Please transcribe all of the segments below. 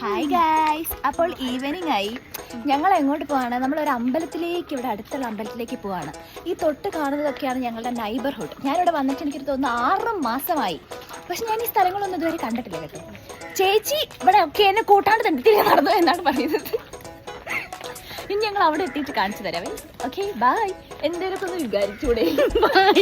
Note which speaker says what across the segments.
Speaker 1: Hi guys, അപ്പോൾ evening ആയി. ഞങ്ങൾ എങ്ങോട്ട് പോവാണ്? നമ്മളൊരു അമ്പലത്തിലേക്ക്, ഇവിടെ അടുത്തുള്ള അമ്പലത്തിലേക്ക് പോവാണ്. ഈ തൊട്ട് കാണുന്നതൊക്കെയാണ് ഞങ്ങളുടെ നൈബർഹുഡ്. ഞാനിവിടെ വന്നിട്ട് എനിക്ക് തോന്നുന്നു 6 മാസമായി. പക്ഷെ ഞാൻ ഈ സ്ഥലങ്ങളൊന്നും ഇതുവരെ കണ്ടിട്ടില്ല കേട്ടോ. ചേച്ചി ഇവിടെ ഒക്കെ എന്നെ കൂട്ടാണ്ട് തെണ്ടിത്തിരി നടന്നു എന്നാണ് പറയുന്നത്. ഇനി ഞങ്ങൾ അവിടെ എത്തിയിട്ട് കാണിച്ചു തരാവേ. Okay, bye. എന്തേലൊക്കെ ഒന്ന് വിചാരിച്ചൂടെ? ബൈ.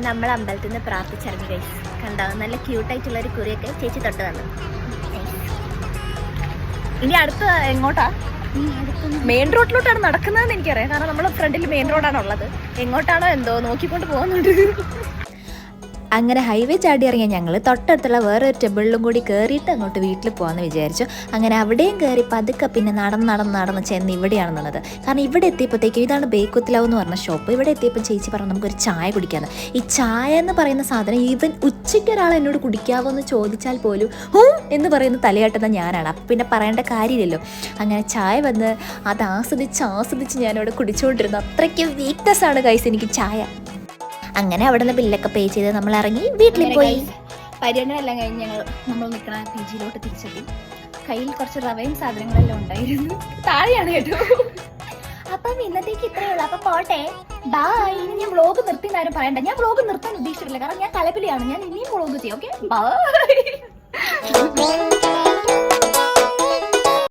Speaker 1: നമ്മൾ അമ്പലത്തിൽ നിന്ന് പ്രാർത്ഥിച്ചിറങ്ങി ഗൈസ്. കണ്ടാവും നല്ല ക്യൂട്ടായിട്ടുള്ള ഒരു കുറിയൊക്കെ ചേച്ചി തൊട്ട് തന്നു. ഇനി അടുത്ത എങ്ങോട്ടാ? മെയിൻ റോഡിലോട്ടാണ് നടക്കുന്നതെന്ന് എനിക്കറിയാം, കാരണം നമ്മളെ ഫ്രണ്ടിൽ മെയിൻ റോഡാണ് ഉള്ളത്. എങ്ങോട്ടാണോ എന്തോ നോക്കിക്കൊണ്ട് പോകുന്നുണ്ട്. അങ്ങനെ ഹൈവേ ചാടി ഇറങ്ങിയ ഞങ്ങൾ തൊട്ടടുത്തുള്ള വേറൊരു ടെമ്പിളിലും കൂടി കയറിയിട്ട് അങ്ങോട്ട് വീട്ടിൽ പോകാമെന്ന് വിചാരിച്ചു. അങ്ങനെ അവിടെയും കയറി പതുക്കെ പിന്നെ നടന്ന് ചെന്ന് ഇവിടെയാണ് നിന്നത്. കാരണം ഇവിടെ എത്തിയപ്പോഴത്തേക്കും ഇതാണ് ബേക്കുത്തിലാവ് എന്ന് പറഞ്ഞ ഷോപ്പ്. ഇവിടെ എത്തിയപ്പോൾ ചേച്ചി പറഞ്ഞു നമുക്കൊരു ചായ കുടിക്കാമെന്ന്. ഈ ചായ എന്ന് പറയുന്ന സാധനം ഈവൻ ഉച്ചയ്ക്ക് ഒരാൾ എന്നോട് കുടിക്കാവോ എന്ന് ചോദിച്ചാൽ പോലും എന്ന് പറയുന്ന തലയാട്ടുന്ന ഞാനാണ്. അപ്പം പിന്നെ പറയേണ്ട കാര്യമില്ലല്ലോ. അങ്ങനെ ചായ വന്ന് അത് ആസ്വദിച്ച് ഞാനിവിടെ കുടിച്ചുകൊണ്ടിരുന്നു. അത്രയ്ക്ക് വീക്ക്നെസ് ആണ് ഗൈസ് എനിക്ക് ചായ. അങ്ങനെ അവിടെ നിന്ന് ബില്ലൊക്കെ പേ ചെയ്ത് നമ്മൾ ഇറങ്ങി വീട്ടിൽ പോയി. പര്യടനെല്ലാം കഴിഞ്ഞ് നമ്മൾ നിൽക്കുന്ന പി ജിയിലോട്ട് തിരിച്ചെത്തി. കയ്യിൽ കുറച്ച് റവയും സാധനങ്ങളെല്ലാം ഉണ്ടായിരുന്നു. താഴെയാണ് കേട്ടോ. അപ്പം ഇന്നത്തേക്ക് ഇത്രയേ ഉള്ളൂ. അപ്പം പോട്ടെ, ബൈ. ഇനി ഞാൻ വ്ളോഗ് നിർത്തിയെന്ന് ആരും പറയണ്ട. ഞാൻ വ്ളോഗ് നിർത്താൻ ഉദ്ദേശിച്ചിട്ടില്ല, കാരണം ഞാൻ കലപ്പിലാണ്. ഞാൻ ഇനിയും വ്ളോഗ് ചെയ്യും. Okay, by.